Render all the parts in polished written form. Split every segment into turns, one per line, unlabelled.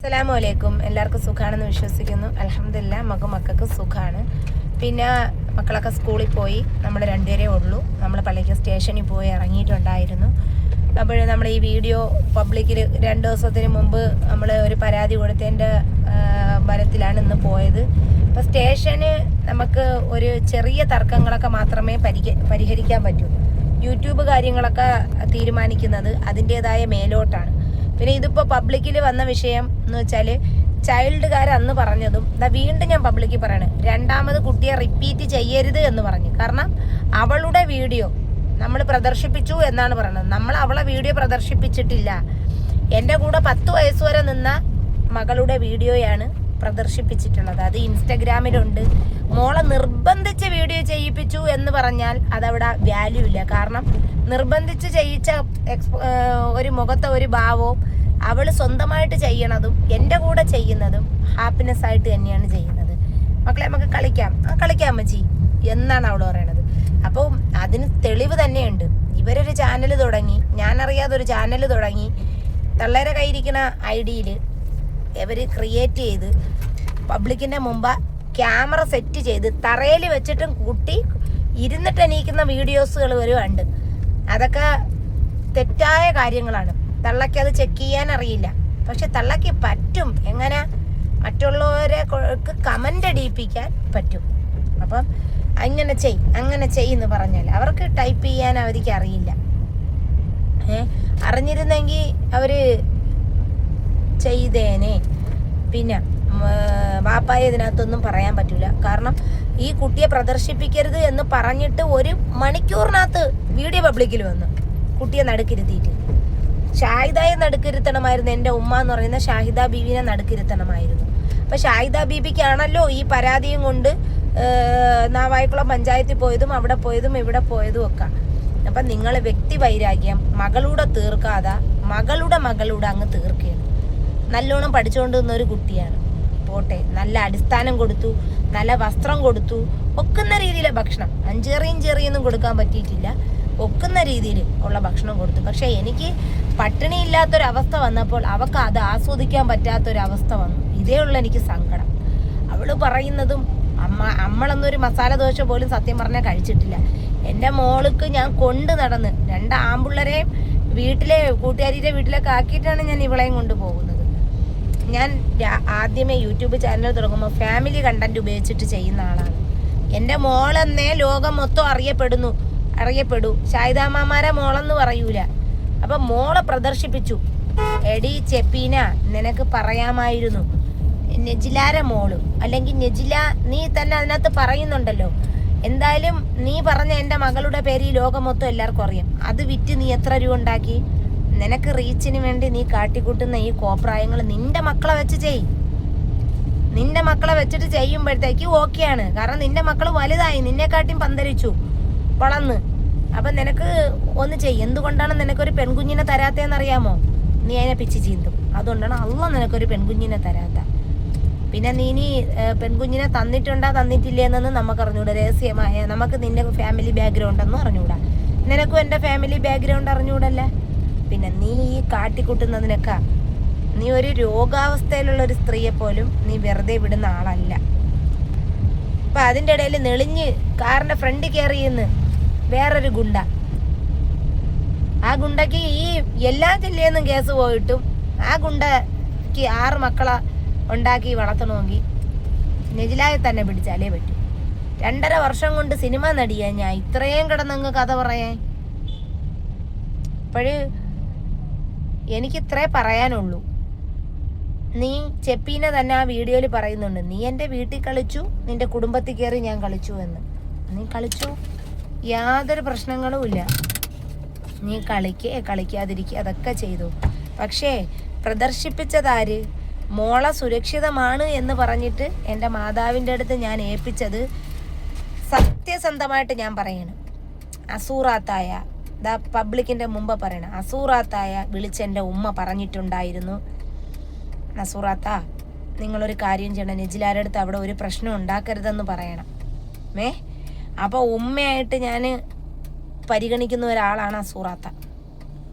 അസ്സലാമലൈക്കും. എല്ലാവർക്കും സുഖമാണെന്ന് വിശ്വസിക്കുന്നു. അൽഹംദുലില്ലാ മക്കൾക്ക് സുഖമാണ്. പിന്നെ മക്കളൊക്കെ സ്കൂളിൽ പോയി. നമ്മൾ രണ്ടുപേരേ ഉള്ളൂ. നമ്മൾ പള്ളിക്ക് സ്റ്റേഷനിൽ പോയി ഇറങ്ങിയിട്ടുണ്ടായിരുന്നു. അപ്പോൾ നമ്മൾ ഈ വീഡിയോ പബ്ലിക്കിൽ 2 ദിവസത്തിന് മുമ്പ് നമ്മൾ ഒരു പരാതി കൊടുത്തതിൻ്റെ ബലത്തിലാണ് ഇന്ന് പോയത്. അപ്പോൾ സ്റ്റേഷന് നമുക്ക് ഒരു ചെറിയ തർക്കങ്ങളൊക്കെ മാത്രമേ പരിഹരിക്കാൻ പറ്റൂ. യൂട്യൂബ് കാര്യങ്ങളൊക്കെ തീരുമാനിക്കുന്നത് അതിൻ്റേതായ മേലോട്ടാണ്. പിന്നെ ഇതിപ്പോൾ പബ്ലിക്കിൽ വന്ന വിഷയം എന്ന് വെച്ചാൽ ചൈൽഡുകാർ അന്ന് പറഞ്ഞതും വീണ്ടും ഞാൻ പബ്ലിക്കിൽ പറയണേ, രണ്ടാമത് കുട്ടിയെ റിപ്പീറ്റ് ചെയ്യരുത് എന്ന് പറഞ്ഞു. കാരണം അവളുടെ വീഡിയോ നമ്മൾ പ്രദർശിപ്പിച്ചു എന്നാണ് പറയുന്നത്. നമ്മൾ അവളെ വീഡിയോ പ്രദർശിപ്പിച്ചിട്ടില്ല. എൻ്റെ കൂടെ 10 വയസ്സ് വരെ നിന്ന മകളുടെ വീഡിയോയാണ് പ്രദർശിപ്പിച്ചിട്ടുള്ളത്. അത് ഇൻസ്റ്റഗ്രാമിലുണ്ട്. മോളെ നിർബന്ധിച്ച് വീഡിയോ ചെയ്യിപ്പിച്ചു എന്ന് പറഞ്ഞാൽ അതവിടെ വാല്യൂ ഇല്ല. കാരണം നിർബന്ധിച്ച് ചെയ്യിച്ച ഒരു മുഖത്തെ ഒരു ഭാവവും അവൾ സ്വന്തമായിട്ട് ചെയ്യണതും എൻ്റെ കൂടെ ചെയ്യുന്നതും ഹാപ്പിനെസ് ആയിട്ട് തന്നെയാണ് ചെയ്യുന്നത്. മക്കളെ നമുക്ക് കളിക്കാം അമ്മച്ചി എന്നാണ് അവൾ പറയണത്. അപ്പോൾ അതിന് തെളിവ് തന്നെയുണ്ട്. ഇവരൊരു ചാനൽ തുടങ്ങി, ഞാനറിയാതെ ഒരു ചാനൽ തുടങ്ങി, തള്ളേരെ കയ്യിരിക്കുന്ന ഐഡിയിൽ ഇവർ ക്രിയേറ്റ് ചെയ്ത് പബ്ലിക്കിൻ്റെ മുമ്പ് ക്യാമറ സെറ്റ് ചെയ്ത് തറയിൽ വെച്ചിട്ടും കൂട്ടി ഇരുന്നിട്ട് എണീക്കുന്ന വീഡിയോസുകൾ വരുന്നുണ്ട്. അതൊക്കെ തെറ്റായ കാര്യങ്ങളാണ്. തള്ളയ്ക്ക് അത് ചെക്ക് ചെയ്യാൻ അറിയില്ല. പക്ഷെ തള്ളയ്ക്ക് പറ്റും എങ്ങനെ മറ്റുള്ളവരെ കമൻ്റ് അടിയിപ്പിക്കാൻ പറ്റും. അപ്പം അങ്ങനെ എന്ന് പറഞ്ഞാൽ അവർക്ക് ടൈപ്പ് ചെയ്യാൻ അവർക്ക് അറിയില്ല. അറിഞ്ഞിരുന്നെങ്കിൽ അവർ ചെയ്തേനെ. പിന്നെ വാപ്പായ ഇതിനകത്തൊന്നും പറയാൻ പറ്റില്ല. കാരണം ഈ കുട്ടിയെ പ്രദർശിപ്പിക്കരുത് എന്ന് പറഞ്ഞിട്ട് 1 മണിക്കൂറിനകത്ത് വീഡിയോ പബ്ലിക്കിൽ വന്നു. കുട്ടിയെ നടുക്കിരുത്തിയിട്ട് ഷാഹിദയെ നടുക്കിരുത്തണമായിരുന്നു. എൻ്റെ ഉമ്മ എന്ന് പറയുന്ന ഷാഹിദ ബീവിനെ നടുക്കിരുത്തണമായിരുന്നു. അപ്പം ഷാഹിദ ബീബിക്കാണല്ലോ ഈ പരാതിയും കൊണ്ട് നാവായിക്കുളം പഞ്ചായത്തിൽ പോയതും അവിടെ പോയതും ഇവിടെ പോയതും ഒക്കെ. അപ്പം നിങ്ങൾ വ്യക്തി വൈരാഗ്യം മകളുടെ തീർക്കാതെ മകളുടെ അങ്ങ് തീർക്കുകയാണ്. നല്ലോണം പഠിച്ചുകൊണ്ട് നിന്നൊരു കുട്ടിയാണ്. പോട്ടെ, നല്ല അടിസ്ഥാനം കൊടുത്തു, നല്ല വസ്ത്രം കൊടുത്തു, ഒക്കുന്ന രീതിയിലെ ഭക്ഷണം, ചെറിയൊന്നും കൊടുക്കാൻ പറ്റിയിട്ടില്ല, ഒക്കുന്ന രീതിയിൽ ഉള്ള ഭക്ഷണം കൊടുത്തു. പക്ഷെ എനിക്ക് പട്ടിണിയില്ലാത്തൊരവസ്ഥ വന്നപ്പോൾ അവൾക്ക് അത് ആസ്വദിക്കാൻ പറ്റാത്തൊരവസ്ഥ വന്നു. ഇതേ ഉള്ള എനിക്ക് സങ്കടം. അവൾ പറയുന്നതും നമ്മളൊന്നൊരു മസാല ദോശ പോലും സത്യം പറഞ്ഞാൽ കഴിച്ചിട്ടില്ല. എൻ്റെ മോൾക്ക് ഞാൻ കൊണ്ട് നടന്ന് 2 ആൺപിള്ളേരെയും വീട്ടിലെ കൂട്ടുകാരിയുടെ വീട്ടിലൊക്കെ ആക്കിയിട്ടാണ് ഞാൻ ഇവളെയും കൊണ്ടുപോകുന്നത്. ഞാൻ ആദ്യമേ യൂട്യൂബ് ചാനൽ തുടങ്ങുമ്പോൾ ഫാമിലി കണ്ടന്റ് ഉപയോഗിച്ചിട്ട് ചെയ്യുന്ന ആളാണ്. എൻ്റെ മോളെന്നേ ലോകം മൊത്തം അറിയപ്പെടൂ. ഷാഹിദാമാരെ മോളെന്ന് പറയൂല. അപ്പം മോളെ പ്രദർശിപ്പിച്ചു. എടി ചെപ്പീന, നിനക്ക് പറയാമായിരുന്നു നെജിലാരെ മോള്, അല്ലെങ്കിൽ നെജില നീ തന്നെ അതിനകത്ത് പറയുന്നുണ്ടല്ലോ. എന്തായാലും നീ പറഞ്ഞ എൻ്റെ മകളുടെ പേര് ഈ ലോകം മൊത്തം എല്ലാവർക്കും അറിയാം. അത് വിറ്റ് നീ എത്ര രൂപ ഉണ്ടാക്കി? നിനക്ക് റീച്ചിന് വേണ്ടി നീ കാട്ടിക്കൂട്ടുന്ന ഈ കോപ്രായങ്ങൾ നിന്റെ മക്കളെ വെച്ച് നിന്റെ മക്കളെ വെച്ചിട്ട് ചെയ്യുമ്പോഴത്തേക്ക് ഓക്കെയാണ്. കാരണം നിന്റെ മക്കൾ വലുതായി, നിന്നെക്കാട്ടിയും പന്തരിച്ചു, വളർന്ന്. അപ്പം നിനക്ക് ഒന്ന് എന്തുകൊണ്ടാണ് നിനക്കൊരു പെൺകുഞ്ഞിനെ തരാത്തതെന്നറിയാമോ? നീ അതിനെ പിച്ച് ചീന്തും. അതുകൊണ്ടാണ് അള്ളാഹ് നിനക്കൊരു പെൺകുഞ്ഞിനെ തരാത്ത. പിന്നെ നീ പെൺകുഞ്ഞിനെ തന്നിട്ടില്ലേ എന്നൊന്നും നമുക്ക് അറിഞ്ഞൂടാ. രഹസ്യമായ നമുക്ക് നിന്റെ ഫാമിലി ബാക്ക്ഗ്രൗണ്ട് ഒന്നും അറിഞ്ഞൂടാ. നിനക്കും എൻ്റെ ഫാമിലി ബാക്ക്ഗ്രൗണ്ട് അറിഞ്ഞൂടല്ലേ. പിന്നെ നീ ഈ കാട്ടിക്കൂട്ടുന്നതിനൊക്കെ നീ ഒരു രോഗാവസ്ഥയിലുള്ളൊരു സ്ത്രീയെ പോലും നീ വെറുതെ വിടുന്ന ആളല്ല. അപ്പം അതിൻ്റെ ഇടയിൽ നെളിഞ്ഞ് കാറിൻ്റെ ഫ്രണ്ട് കയറിയെന്ന് വേറൊരു ഗുണ്ട. ആ ഗുണ്ടയ്ക്ക് ഈ എല്ലാ ജില്ലയിൽ നിന്നും കേസ് പോയിട്ടും ആ ഗുണ്ടയ്ക്ക് 6 മക്കളെ ഉണ്ടാക്കി വളർത്തണമെങ്കിൽ നെജിലായെ തന്നെ പിടിച്ചാലേ പറ്റൂ. 2.5 വർഷം കൊണ്ട് സിനിമ നടിയാ ഞാൻ. ഇത്രയും കിടന്നങ്ങ് കഥ പറയാൻ. അപ്പോഴ് എനിക്കിത്രേ പറയാനുള്ളൂ. നീ ചെപ്പീനെ തന്നെ ആ വീഡിയോയിൽ പറയുന്നുണ്ട്, നീ എൻ്റെ വീട്ടിൽ കളിച്ചു, നിന്റെ കുടുംബത്തിൽ കയറി ഞാൻ കളിച്ചു എന്ന്. നീ കളിച്ചു, യാതൊരു പ്രശ്നങ്ങളും ഇല്ല. നീ കളിക്കാതിരിക്കുക അതൊക്കെ ചെയ്തു. പക്ഷേ പ്രദർശിപ്പിച്ചതാര്? മോളെ സുരക്ഷിതമാണ് എന്ന് പറഞ്ഞിട്ട് എൻ്റെ മാതാവിൻ്റെ അടുത്ത് ഞാൻ ഏൽപ്പിച്ചത് സത്യസന്ധമായിട്ട് ഞാൻ പറയണം. അസൂറാത്തായ പബ്ലിക്കിൻ്റെ മുമ്പ് പറയണം. അസൂറാത്തായ വിളിച്ചെൻ്റെ ഉമ്മ പറഞ്ഞിട്ടുണ്ടായിരുന്നു, നസൂറാത്ത നിങ്ങളൊരു കാര്യം ചെയ്യണം, നെജിലാരുടെ അടുത്ത് അവിടെ ഒരു പ്രശ്നം ഉണ്ടാക്കരുതെന്ന് പറയണം. അപ്പോൾ ഉമ്മയായിട്ട് ഞാൻ പരിഗണിക്കുന്ന ഒരാളാണ് അസൂറാത്ത.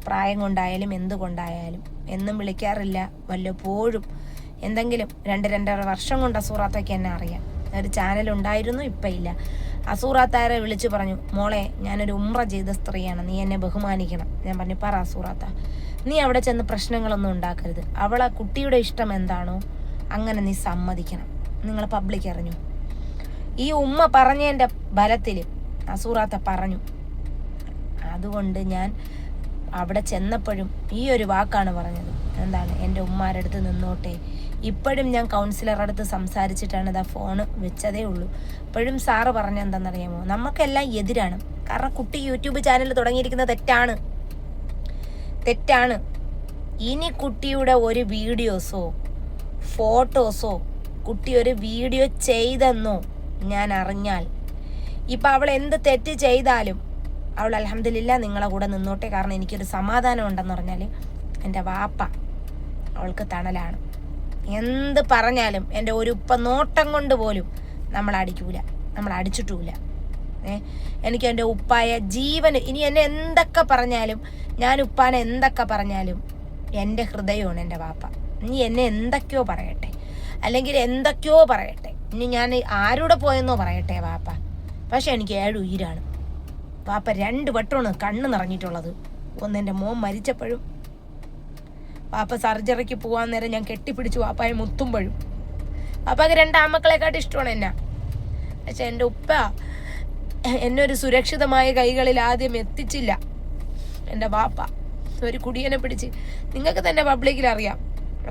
പ്രായം കൊണ്ടായാലും എന്തുകൊണ്ടായാലും എന്നും വിളിക്കാറില്ല, വല്ലപ്പോഴും എന്തെങ്കിലും 2-2.5 വർഷം കൊണ്ട് അസൂറാത്തയ്ക്ക് എന്നെ അറിയാം. ഒരു ചാനൽ ഉണ്ടായിരുന്നു, ഇപ്പം ഇല്ല. അസൂറാത്താരെ വിളിച്ചു പറഞ്ഞു, മോളെ ഞാനൊരു ഉംറ ചെയ്ത സ്ത്രീയാണ്, നീ എന്നെ ബഹുമാനിക്കണം. ഞാൻ പറഞ്ഞു, പറ അസൂറാത്ത, നീ അവിടെ ചെന്ന് പ്രശ്നങ്ങളൊന്നും ഉണ്ടാക്കരുത്. അവളെ കുട്ടിയുടെ ഇഷ്ടം എന്താണോ അങ്ങനെ നീ സമ്മതിക്കണം. നിങ്ങൾ പബ്ലിക് അറിഞ്ഞു. ഈ ഉമ്മ പറഞ്ഞതിൻ്റെ ബലത്തിൽ അസൂറാത്ത പറഞ്ഞു. അതുകൊണ്ട് ഞാൻ അവിടെ ചെന്നപ്പോഴും ഈ ഒരു വാക്കാണ് പറഞ്ഞത്. എന്താണ്, എൻ്റെ ഉമ്മാരുടെ അടുത്ത് നിന്നോട്ടെ. ഇപ്പോഴും ഞാൻ കൗൺസിലറുടെ അടുത്ത് സംസാരിച്ചിട്ടാണ് ഇതാ ഫോണ് വെച്ചതേ ഉള്ളൂ. ഇപ്പോഴും സാറ് പറഞ്ഞ എന്താണെന്നറിയാമോ, നമുക്കെല്ലാം എതിരാണ്. കാരണം കുട്ടി യൂട്യൂബ് ചാനൽ തുടങ്ങിയിരിക്കുന്നത് തെറ്റാണ്. ഇനി കുട്ടിയുടെ ഒരു വീഡിയോസോ ഫോട്ടോസോ കുട്ടി ഒരു വീഡിയോ ചെയ്തെന്നോ ഞാൻ അറിഞ്ഞാൽ, ഇപ്പം അവൾ എന്ത് തെറ്റ് ചെയ്താലും അവൾ അൽഹംദുലില്ലാ നിങ്ങളെ കൂടെ നിന്നോട്ടെ. കാരണം എനിക്കൊരു സമാധാനം ഉണ്ടെന്ന് പറഞ്ഞാൽ എൻ്റെ വാപ്പ അവൾക്ക് തണലാണ്. എന്ത് പറഞ്ഞാലും എൻ്റെ ഒരു ഉപ്പ നോട്ടം കൊണ്ട് പോലും നമ്മൾ അടിച്ചിട്ടുമില്ല. എനിക്ക് എൻ്റെ ഉപ്പായ ജീവന്, ഇനി എന്നെ എന്തൊക്കെ പറഞ്ഞാലും, ഞാൻ ഉപ്പാനെ എന്തൊക്കെ പറഞ്ഞാലും എൻ്റെ ഹൃദയമാണ് എൻ്റെ വാപ്പ. ഇനി എന്നെ എന്തൊക്കെയോ പറയട്ടെ, അല്ലെങ്കിൽ എന്തൊക്കെയോ പറയട്ടെ, ഇനി ഞാൻ ആരുടെ പോയെന്നോ പറയട്ടെ വാപ്പ, പക്ഷെ എനിക്ക് 7 ഉയിരാണ്. വാപ്പ 2 വട്ടമാണ് കണ്ണ് നിറഞ്ഞിട്ടുള്ളത്. ഒന്ന് എൻ്റെ മോൻ മരിച്ചപ്പോഴും, വാപ്പ സർജറിക്ക് പോകാൻ നേരം ഞാൻ കെട്ടിപ്പിടിച്ച് വാപ്പായെ മുത്തുമ്പോഴും. വാപ്പാക്ക് 2 ആമക്കളെക്കാട്ടും ഇഷ്ടമാണ് എന്നെ. പക്ഷെ എൻ്റെ ഉപ്പ എന്നെ ഒരു സുരക്ഷിതമായ കൈകളിൽ ആദ്യം എത്തിച്ചില്ല. എൻ്റെ വാപ്പ ഒരു കുടിയനെ പിടിച്ച്, നിങ്ങൾക്ക് തന്നെ പബ്ലിക്കിൽ അറിയാം,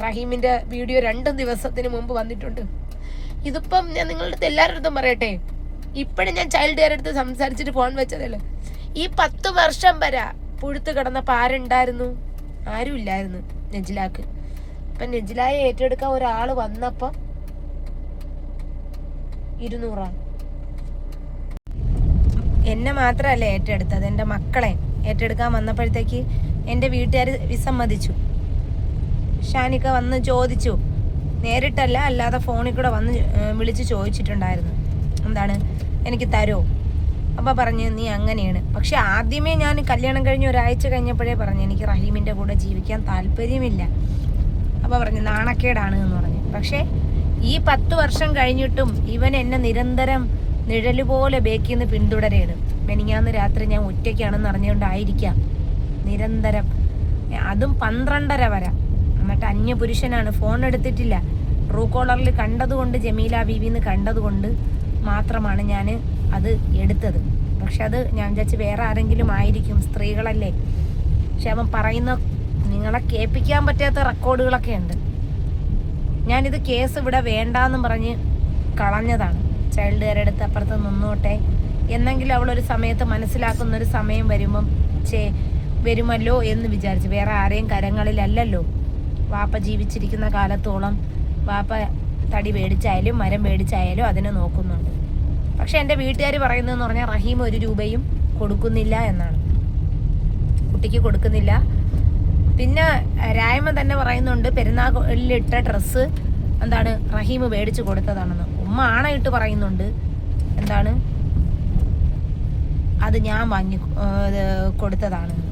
റഹീമിൻ്റെ വീഡിയോ 2 ദിവസത്തിന് മുമ്പ് വന്നിട്ടുണ്ട്. ഇതിപ്പം ഞാൻ നിങ്ങളുടെ അടുത്ത് എല്ലാവരുടെ അടുത്തും പറയട്ടെ, ഇപ്പോഴും ഞാൻ ചൈൽഡ് കെയർ അടുത്ത് സംസാരിച്ചിട്ട് ഫോൺ വെച്ചതല്ലേ. ഈ 10 വർഷം വരെ പുഴുത്ത് കിടന്നപ്പോൾ ആരുണ്ടായിരുന്നു? ആരും ഇല്ലായിരുന്നു നെജിലാക്ക്. ഇപ്പം നെജിലായെ ഏറ്റെടുക്കാൻ ഒരാൾ വന്നപ്പോൾ 200 ആൾ. എന്നെ മാത്രമല്ല ഏറ്റെടുത്തത്, എൻ്റെ മക്കളെ ഏറ്റെടുക്കാൻ വന്നപ്പോഴത്തേക്ക് എൻ്റെ വീട്ടുകാർ വിസമ്മതിച്ചു. ഷാനിക്ക വന്ന് ചോദിച്ചു, നേരിട്ടല്ല അല്ലാതെ ഫോണിൽ കൂടെ വന്ന് വിളിച്ച് ചോദിച്ചിട്ടുണ്ടായിരുന്നു, എന്താണ് എനിക്ക് തരുമോ? അപ്പോൾ പറഞ്ഞ് നീ അങ്ങനെയാണ്. പക്ഷെ ആദ്യമേ ഞാൻ കല്യാണം കഴിഞ്ഞ് ഒരാഴ്ച കഴിഞ്ഞപ്പോഴേ പറഞ്ഞു എനിക്ക് റഹീമിൻ്റെ കൂടെ ജീവിക്കാൻ താല്പര്യമില്ല. അപ്പോൾ പറഞ്ഞു നാണക്കേടാണ് എന്ന് പറഞ്ഞു. പക്ഷേ ഈ 10 വർഷം കഴിഞ്ഞിട്ടും ഇവൻ എന്നെ നിരന്തരം നിഴലുപോലെ ബേക്കിൽ നിന്ന് പിന്തുടരുകയാണ്. മെനിങ്ങാന്ന് രാത്രി ഞാൻ ഒറ്റയ്ക്കാണെന്ന് അറിഞ്ഞുകൊണ്ടായിരിക്കാം നിരന്തരം, അതും 12:30 വരെ. എന്നിട്ട് അന്യപുരുഷനാണ്, ഫോൺ എടുത്തിട്ടില്ല. ട്രൂ കോളറിൽ കണ്ടതുകൊണ്ട്, ജമീല ബീവിന്ന് കണ്ടതുകൊണ്ട് മാത്രമാണ് ഞാൻ അത് എടുത്തത്. പക്ഷെ അത് ഞാൻ വിചാരിച്ച് വേറെ ആരെങ്കിലും ആയിരിക്കും, സ്ത്രീകളല്ലേ. പക്ഷെ അവൻ പറയുന്ന നിങ്ങളെ കേൾപ്പിക്കാൻ പറ്റാത്ത റെക്കോർഡുകളൊക്കെ ഉണ്ട്. ഞാനിത് കേസ് ഇവിടെ വേണ്ടാന്നും പറഞ്ഞ് കളഞ്ഞതാണ്. ചൈൽഡ് കെയർ എടുത്ത് അപ്പുറത്ത് നിന്നോട്ടെ എന്നെങ്കിലും അവളൊരു സമയത്ത് മനസ്സിലാക്കുന്നൊരു സമയം വരുമല്ലോ എന്ന് വിചാരിച്ച്. വേറെ ആരെയും കരങ്ങളിലല്ലല്ലോ. വാപ്പ ജീവിച്ചിരിക്കുന്ന കാലത്തോളം വാപ്പ തടി മേടിച്ചായാലും മരം മേടിച്ചായാലും അതിനെ നോക്കുന്നുണ്ട്. പക്ഷെ എൻ്റെ വീട്ടുകാർ പറയുന്നതെന്ന് പറഞ്ഞാൽ റഹീം 1 രൂപയും കൊടുക്കുന്നില്ല എന്നാണ്, കുട്ടിക്ക് കൊടുക്കുന്നില്ല. പിന്നെ രായ്മ തന്നെ പറയുന്നുണ്ട് പെരുന്നാളിലിട്ട ഡ്രസ്സ് എന്താണ് റഹീം മേടിച്ച് കൊടുത്തതാണെന്ന്. ഉമ്മ ആണയിട്ട് പറയുന്നുണ്ട് എന്താണ് അത് ഞാൻ വാങ്ങി കൊടുത്തതാണെന്ന്.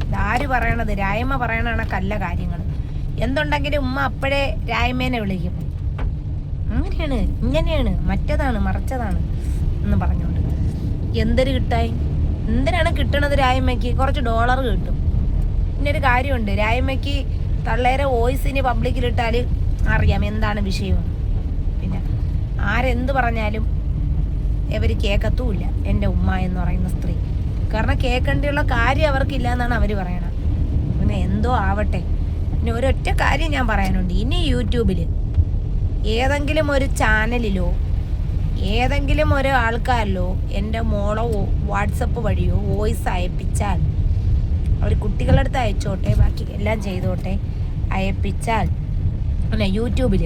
ഇതാര് പറയണത്? രായ്മ പറയണ കല്ല കാര്യങ്ങൾ. എന്തുണ്ടെങ്കിലും ഉമ്മ അപ്പോഴേ രായ്മേനെ വിളിക്കും. അങ്ങനെയാണ്, ഇങ്ങനെയാണ്, മറ്റതാണ്, മറിച്ചതാണ് എന്ന് പറഞ്ഞുകൊണ്ട്. എന്തൊരു കിട്ടായി, എന്തിനാണ് കിട്ടണത്? രായ്മയ്ക്ക് കുറച്ച് ഡോളർ കിട്ടും. പിന്നൊരു കാര്യമുണ്ട്, രായ്മയ്ക്ക് തള്ളേരെ വോയിസിന് പബ്ലിക്കിലിട്ടാൽ അറിയാം എന്താണ് വിഷയം. പിന്നെ ആരെന്ത് പറഞ്ഞാലും ഇവർ കേൾക്കത്തുമില്ല എൻ്റെ ഉമ്മ എന്ന് പറയുന്ന സ്ത്രീ. കാരണം കേൾക്കേണ്ടിയുള്ള കാര്യം അവർക്കില്ല എന്നാണ് അവർ പറയണത്. പിന്നെ എന്തോ ആവട്ടെ. പിന്നെ ഒരൊറ്റ കാര്യം ഞാൻ പറയാനുണ്ട്, ഇനി യൂട്യൂബിൽ ഏതെങ്കിലും ഒരു ചാനലിലോ ഏതെങ്കിലും ഒരു ആൾക്കാരിലോ എൻ്റെ മോളോ വാട്സപ്പ് വഴിയോ വോയിസ് അയപ്പിച്ചാൽ, അവർ കുട്ടികളുടെ അടുത്ത് അയച്ചോട്ടെ, ബാക്കി എല്ലാം ചെയ്തോട്ടെ, അയപ്പിച്ചാൽ അല്ല യൂട്യൂബിൽ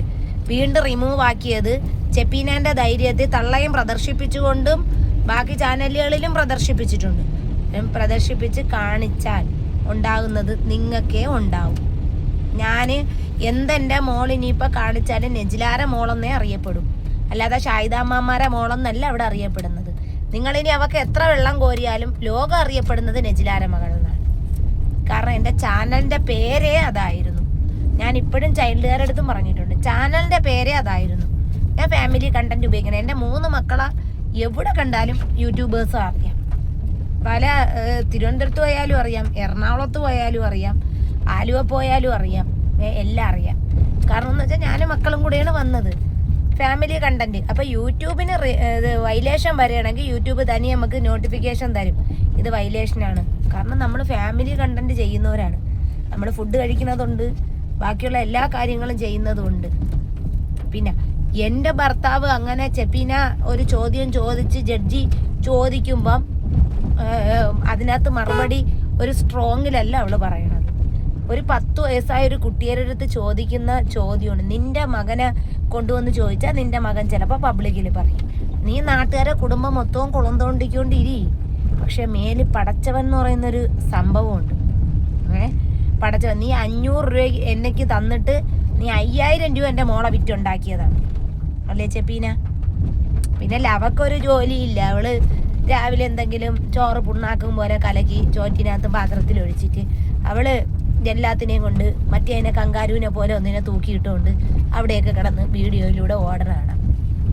വീണ്ടും റിമൂവ് ആക്കിയത് ചെപ്പീനാൻ്റെ ധൈര്യത്തിൽ തള്ളയും പ്രദർശിപ്പിച്ചുകൊണ്ടും ബാക്കി ചാനലുകളിലും പ്രദർശിപ്പിച്ചിട്ടുണ്ട്. പ്രദർശിപ്പിച്ച് കാണിച്ചാൽ ഉണ്ടാകുന്നത് നിങ്ങൾക്കേ ഉണ്ടാവും. ഞാൻ എന്തെൻ്റെ മോൾ ഇനിയിപ്പോൾ കാണിച്ചാലും നെജിലാര മോളെന്നേ അറിയപ്പെടും, അല്ലാതെ ഷാഹിദാമ്മമാരെ മോളെന്നല്ല അവിടെ അറിയപ്പെടുന്നത്. നിങ്ങളിനി അവൾക്ക് എത്ര വെള്ളം കോരിയാലും ലോകം അറിയപ്പെടുന്നത് നെജിലാര മകൾ എന്നാണ്. കാരണം എൻ്റെ ചാനലിൻ്റെ പേരേ അതായിരുന്നു. ഞാൻ ഇപ്പോഴും ചൈൽഡുകാരുടെ അടുത്തും പറഞ്ഞിട്ടുണ്ട്. ചാനലിൻ്റെ പേരേ അതായിരുന്നു. ഞാൻ ഫാമിലി കണ്ടന്റ് ഉപയോഗിക്കുന്നത്. എൻ്റെ 3 മക്കളെ എവിടെ കണ്ടാലും യൂട്യൂബേഴ്സ് അറിയാം. പല തിരുവനന്തപുരത്ത് പോയാലും അറിയാം, എറണാകുളത്ത് പോയാലും അറിയാം, ആലുവ പോയാലും അറിയാം, എല്ലാം അറിയാം. കാരണം എന്ന് വെച്ചാൽ ഞാനും മക്കളും കൂടെയാണ് വന്നത്. Family content. അപ്പോൾ യൂട്യൂബിന് വൈലേഷൻ വരികയാണെങ്കിൽ യൂട്യൂബ് തനിയെ നമുക്ക് നോട്ടിഫിക്കേഷൻ തരും, ഇത് വൈലേഷനാണ്. കാരണം നമ്മൾ ഫാമിലി കണ്ടന്റ് ചെയ്യുന്നവരാണ്. നമ്മൾ ഫുഡ് കഴിക്കുന്നതുണ്ട്, ബാക്കിയുള്ള എല്ലാ കാര്യങ്ങളും ചെയ്യുന്നതുണ്ട്. പിന്നെ എൻ്റെ ഭർത്താവ് അങ്ങനെ ചെപ്പീന ഒരു ചോദ്യം ചോദിച്ച് ജഡ്ജി ചോദിക്കുമ്പം അതിനകത്ത് മറുപടി ഒരു സ്ട്രോങ്ങിലല്ല അവൾ പറയണത്. ഒരു 10 വയസ്സായ ഒരു കുട്ടിയുടെ അടുത്ത് ചോദിക്കുന്ന ചോദ്യമാണ്. നിന്റെ മകനെ കൊണ്ടുവന്ന് ചോദിച്ചാൽ നിന്റെ മകൻ ചിലപ്പോൾ പബ്ലിക്കിൽ പറയും. നീ നാട്ടുകാരെ കുടുംബം മൊത്തവും കുളം തോണ്ടിക്കൊണ്ടിരി. പക്ഷെ മേലിൽ പടച്ചവൻ എന്ന് പറയുന്നൊരു സംഭവമുണ്ട്. പടച്ചവൻ, നീ 500 രൂപ എനിക്ക് തന്നിട്ട് നീ 5000 രൂപ എൻ്റെ മോളെ വിറ്റുണ്ടാക്കിയതാണ് അല്ലേ ചെപ്പീന? പിന്നെ അവക്കൊരു ജോലിയില്ല. അവള് രാവിലെ എന്തെങ്കിലും ചോറ് പുണ്ണാക്കും പോലെ കലക്കി ചോറ്റിനകത്ത് പാത്രത്തിൽ ഒഴിച്ചിട്ട് അവള് എല്ലാത്തിനെയും കൊണ്ട് മറ്റേ അതിനെ കങ്കാരുവിനെ പോലെ ഒന്നിനെ തൂക്കിയിട്ടുകൊണ്ട് അവിടെയൊക്കെ കിടന്ന് വീഡിയോയിലൂടെ ഓർഡറാണ്.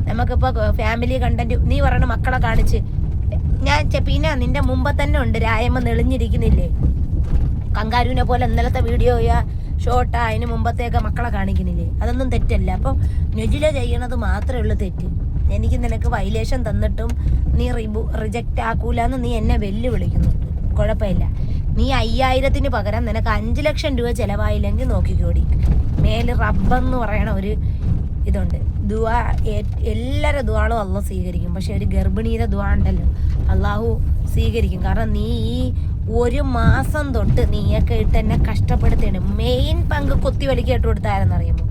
നമുക്കിപ്പോൾ ഫാമിലി കണ്ടന്റ് നീ പറയണ മക്കളെ കാണിച്ച് ഞാൻ ചെപ്പീന നിന്റെ മുമ്പ് തന്നെ ഉണ്ട് രായമ്മ നെളിഞ്ഞിരിക്കുന്നില്ലേ? കങ്കാരുവിനെ പോലെ ഇന്നലത്തെ വീഡിയോയാ ഷോർട്ടാ അതിന് മുമ്പത്തേക്ക് മക്കളെ കാണിക്കുന്നില്ലേ? അതൊന്നും തെറ്റല്ല. അപ്പോൾ നെജില ചെയ്യണത് മാത്രമേ ഉള്ളൂ തെറ്റ്. എനിക്ക് നിനക്ക് വൈലേഷൻ തന്നിട്ടും നീ റിജക്റ്റ് ആക്കൂലെന്ന് നീ എന്നെ വെല്ലുവിളിക്കുന്നുണ്ട്. കുഴപ്പമില്ല. നീ 5000-ന് പകരം നിനക്ക് 5 ലക്ഷം രൂപ ചിലവായില്ലെങ്കിൽ നോക്കിക്കോടി. മേല് റബ്ബെന്ന് പറയണ ഒരു ഇതുണ്ട്. ദുആ എല്ലാവരുടെ ദുആളും അള്ളാഹു സ്വീകരിക്കും. പക്ഷെ ഒരു ഗർഭിണിയുടെ ദുആ ഉണ്ടല്ലോ അള്ളാഹു സ്വീകരിക്കും. കാരണം നീ ഈ 1 മാസം തൊട്ട് നീയൊക്കെ ഇട്ട് എന്നെ കഷ്ടപ്പെടുത്തിയാണ്. മെയിൻ പങ്ക് കുത്തിവലിക്ക് ഇട്ട് കൊടുത്താരെന്നറിയുമോ?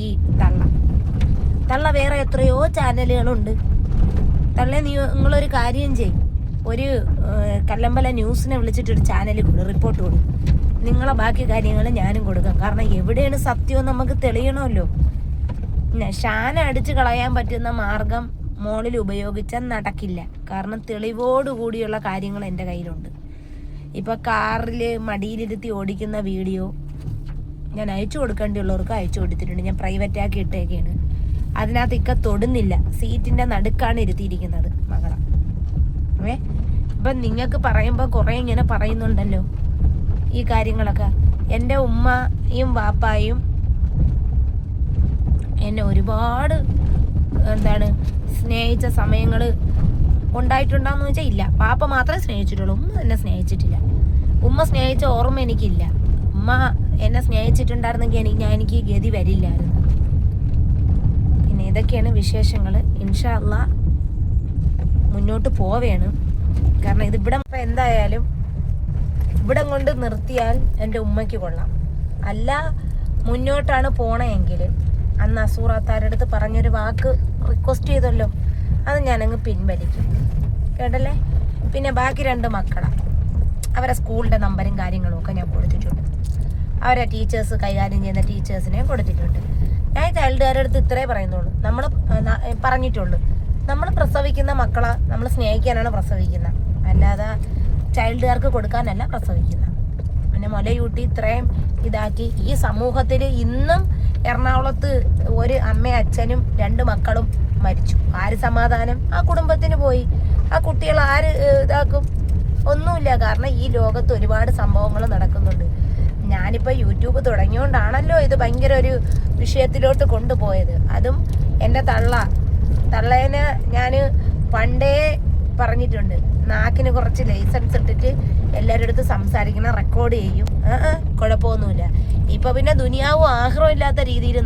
ഈ തള്ള വേറെ എത്രയോ ചാനലുകളുണ്ട്. തള്ളേ നിങ്ങളൊരു കാര്യം ചെയ്യും, ഒരു കല്ലമ്പല ന്യൂസിനെ വിളിച്ചിട്ടൊരു ചാനലിൽ കൊടുക്കും, റിപ്പോർട്ട് കൊടുക്കും. നിങ്ങളെ ബാക്കി കാര്യങ്ങൾ ഞാനും കൊടുക്കാം. കാരണം എവിടെയാണ് സത്യം നമുക്ക് തെളിയണമല്ലോ. ഷാന അടിച്ച് കളയാൻ പറ്റുന്ന മാർഗം മോളിൽ ഉപയോഗിച്ചാൽ നടക്കില്ല. കാരണം തെളിവോടുകൂടിയുള്ള കാര്യങ്ങൾ എൻ്റെ കയ്യിലുണ്ട്. ഇപ്പോൾ കാറിൽ മടിയിലിരുത്തി ഓടിക്കുന്ന വീഡിയോ ഞാൻ അയച്ചു കൊടുക്കേണ്ടിയുള്ളവർക്ക് അയച്ചു കൊടുത്തിട്ടുണ്ട്. ഞാൻ പ്രൈവറ്റാക്കി ഇട്ടേക്കാണ്. അതിനകത്ത് ഇക്ക തൊടുന്നില്ല, സീറ്റിൻ്റെ നടുക്കാണ് ഇരുത്തിയിരിക്കുന്നത് മകളെ. ഇപ്പം നിങ്ങൾക്ക് പറയുമ്പോൾ കുറേ ഇങ്ങനെ പറയുന്നുണ്ടല്ലോ ഈ കാര്യങ്ങളൊക്കെ. എൻ്റെ ഉമ്മയും വാപ്പായും എന്നെ ഒരുപാട് സ്നേഹിച്ച സമയങ്ങൾ ഉണ്ടായിട്ടുണ്ടാന്ന് വെച്ചാൽ ഇല്ല. പാപ്പ മാത്രമേ സ്നേഹിച്ചിട്ടുള്ളൂ, ഉമ്മ എന്നെ സ്നേഹിച്ചിട്ടില്ല. ഉമ്മ സ്നേഹിച്ച ഓർമ്മ എനിക്കില്ല. ഉമ്മ എന്നെ സ്നേഹിച്ചിട്ടുണ്ടായിരുന്നെങ്കിൽ എനിക്ക് ഗതി വരില്ലായിരുന്നു. പിന്നെ ഇതൊക്കെയാണ് വിശേഷങ്ങൾ. ഇൻഷാ അല്ലാഹ് മുന്നോട്ട് പോവേണ്. കാരണം ഇതിവിടെ എന്തായാലും ഇവിടം കൊണ്ട് നിർത്തിയാൽ എൻ്റെ ഉമ്മയ്ക്ക് കൊള്ളാം. അല്ല മുന്നോട്ടാണ് പോണതെങ്കിൽ അന്ന് അസൂറാത്താരുടെ അടുത്ത് പറഞ്ഞൊരു വാക്ക് റിക്വസ്റ്റ് ചെയ്തല്ലോ, അത് ഞാനങ്ങ് പിൻവലിക്കും. കേട്ടല്ലേ? പിന്നെ ബാക്കി 2 മക്കളാണ്. അവരെ സ്കൂളിൻ്റെ നമ്പരും കാര്യങ്ങളും ഒക്കെ ഞാൻ കൊടുത്തിട്ടുണ്ട്. അവരെ ടീച്ചേഴ്സ് കൈകാര്യം ചെയ്യുന്ന ടീച്ചേഴ്സിനെയും കൊടുത്തിട്ടുണ്ട്. ഞാൻ ചൈൽഡുകാരുടെ അടുത്ത് ഇത്രേ പറയുന്നുള്ളൂ, നമ്മൾ പറഞ്ഞിട്ടുള്ളൂ, നമ്മൾ പ്രസവിക്കുന്ന മക്കളെ നമ്മൾ സ്നേഹിക്കാനാണ് പ്രസവിക്കുന്നത്, അല്ലാതെ ചൈൽഡുകാർക്ക് കൊടുക്കാനല്ല പ്രസവിക്കുന്നത്. പിന്നെ മുലയൂട്ടി ഇത്രയും ഇതാക്കി ഈ സമൂഹത്തിൽ ഇന്നും എറണാകുളത്ത് ഒരു അമ്മയും അച്ഛനും 2 മക്കളും മരിച്ചു. ആര് സമാധാനം? ആ കുടുംബത്തിന് പോയി. ആ കുട്ടികൾ ആര് ഇതാക്കും? ഒന്നുമില്ല. കാരണം ഈ ലോകത്ത് ഒരുപാട് സംഭവങ്ങൾ നടക്കുന്നുണ്ട്. ഞാനിപ്പോൾ യൂട്യൂബ് തുടങ്ങിയോണ്ടാണല്ലോ ഇത് ഭയങ്കര ഒരു വിഷയത്തിലോട്ട് കൊണ്ടുപോയത്. അതും എൻ്റെ തള്ളേനെ ഞാൻ പണ്ടേ പറഞ്ഞിട്ടുണ്ട്, നാക്കിന് കുറച്ച് ലൈസൻസ് ഇട്ടിട്ട് എല്ലാവരുടെ അടുത്ത് സംസാരിക്കണം, റെക്കോർഡ് ചെയ്യും, കുഴപ്പമൊന്നുമില്ല. ഇപ്പൊ പിന്നെ ദുനിയാവും ആഗ്രഹം ഇല്ലാത്ത രീതിയിൽ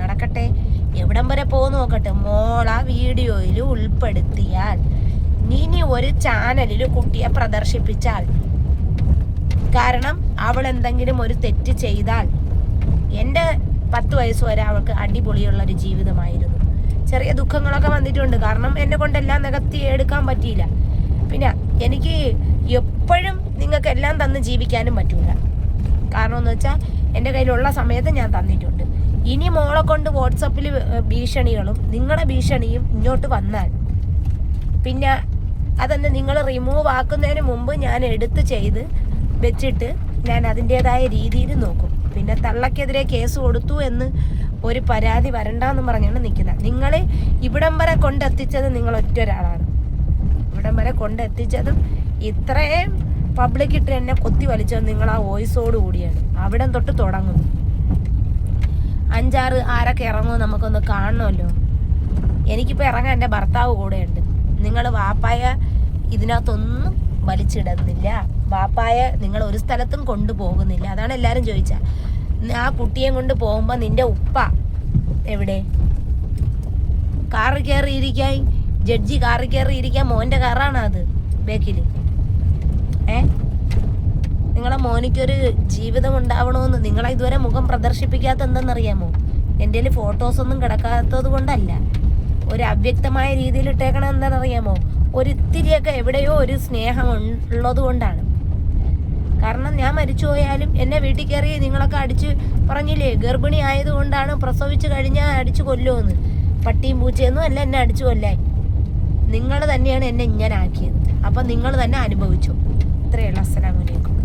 നടക്കട്ടെ, എവിടം വരെ പോകുന്നു നോക്കട്ടെ. മോള വീഡിയോയിൽ ഉൾപ്പെടുത്തിയാൽ, ഇനി ഒരു ചാനലിൽ കുട്ടിയെ പ്രദർശിപ്പിച്ചാൽ, കാരണം അവൾ എന്തെങ്കിലും ഒരു തെറ്റ് ചെയ്താൽ, എൻ്റെ 10 വയസ്സ് വരെ അവൾക്ക് അടിപൊളിയുള്ളൊരു ജീവിതമായിരുന്നു. ചെറിയ ദുഃഖങ്ങളൊക്കെ വന്നിട്ടുണ്ട്, കാരണം എന്നെ കൊണ്ടെല്ലാം നികത്തി എടുക്കാൻ പറ്റിയില്ല. പിന്നെ എനിക്ക് എപ്പോഴും നിങ്ങൾക്ക് എല്ലാം തന്ന് ജീവിക്കാനും പറ്റൂല. കാരണം എന്ന് വെച്ചാൽ എൻ്റെ കയ്യിലുള്ള സമയത്ത് ഞാൻ തന്നിട്ടുണ്ട്. ഇനി മോളെ കൊണ്ട് വാട്സപ്പിൽ ഭീഷണികളും നിങ്ങളുടെ ഭീഷണിയും ഇങ്ങോട്ട് വന്നാൽ പിന്നെ അതെന്ന് നിങ്ങൾ റിമൂവ് ആക്കുന്നതിന് മുമ്പ് ഞാൻ എടുത്ത് ചെയ്ത് വെച്ചിട്ട് ഞാൻ അതിൻ്റേതായ രീതിയിൽ നോക്കും. പിന്നെ തള്ളക്കെതിരെ കേസ് കൊടുത്തു എന്ന് ഒരു പരാതി വരണ്ടെന്ന് പറഞ്ഞാണ് നിൽക്കുന്നത്. നിങ്ങൾ ഇവിടം വരെ കൊണ്ടെത്തിച്ചത് നിങ്ങൾ ഒറ്റ ഒരാളാണ്. ഇവിടം വരെ കൊണ്ടെത്തിച്ചതും ഇത്രയും പബ്ലിക് ഇട്ട് എന്നെ കൊത്തി വലിച്ചത് നിങ്ങൾ ആ വോയിസോട് കൂടിയാണ്. അവിടം തൊട്ട് തുടങ്ങും. 5-6 ആരൊക്കെ ഇറങ്ങുമോ നമുക്കൊന്ന് കാണണമല്ലോ. എനിക്കിപ്പോൾ ഇറങ്ങാൻ എൻ്റെ ഭർത്താവ് കൂടെയുണ്ട്. നിങ്ങൾ വാപ്പായ ഇതിനകത്തൊന്നും വലിച്ചിടുന്നില്ല, വാപ്പായ നിങ്ങൾ ഒരു സ്ഥലത്തും കൊണ്ടുപോകുന്നില്ല. അതാണ് എല്ലാവരും ചോദിച്ചാൽ. ആ കുട്ടിയെ കൊണ്ട് പോകുമ്പോൾ നിൻ്റെ ഉപ്പ എവിടെ? കാറിൽ കയറിയിരിക്കാൻ, ജഡ്ജി കാറിൽ കയറിയിരിക്കാൻ മോൻ്റെ കാറാണ് അത് ബേക്കിൽ. നിങ്ങളെ മോനിക്കൊരു ജീവിതം ഉണ്ടാവണമെന്ന് നിങ്ങളെ ഇതുവരെ മുഖം പ്രദർശിപ്പിക്കാത്ത എന്തെന്നറിയാമോ? എൻ്റെ കയ്യിൽ ഫോട്ടോസൊന്നും കിടക്കാത്തത് കൊണ്ടല്ല, ഒരു അവ്യക്തമായ രീതിയിൽ ഇട്ടേക്കണം. എന്താണെന്നറിയാമോ? ഒരിത്തിരിയൊക്കെ എവിടെയോ ഒരു സ്നേഹം ഉള്ളത് കൊണ്ടാണ്. കാരണം ഞാൻ മരിച്ചു പോയാലും എന്നെ വീട്ടിൽ കയറി നിങ്ങളൊക്കെ അടിച്ച് പറഞ്ഞില്ലേ, ഗർഭിണി ആയതുകൊണ്ടാണ് പ്രസവിച്ച് കഴിഞ്ഞാൽ അടിച്ചു കൊല്ലുമെന്ന്. പട്ടിയും പൂച്ചയൊന്നും അല്ല എന്നെ അടിച്ചു കൊല്ലാൻ. നിങ്ങൾ തന്നെയാണ് എന്നെ ഇങ്ങനെ ആക്കിയത്. അപ്പം നിങ്ങൾ തന്നെ അനുഭവിച്ചു. ഇത്രയുള്ള. അസ്സലാമു അലൈക്കും.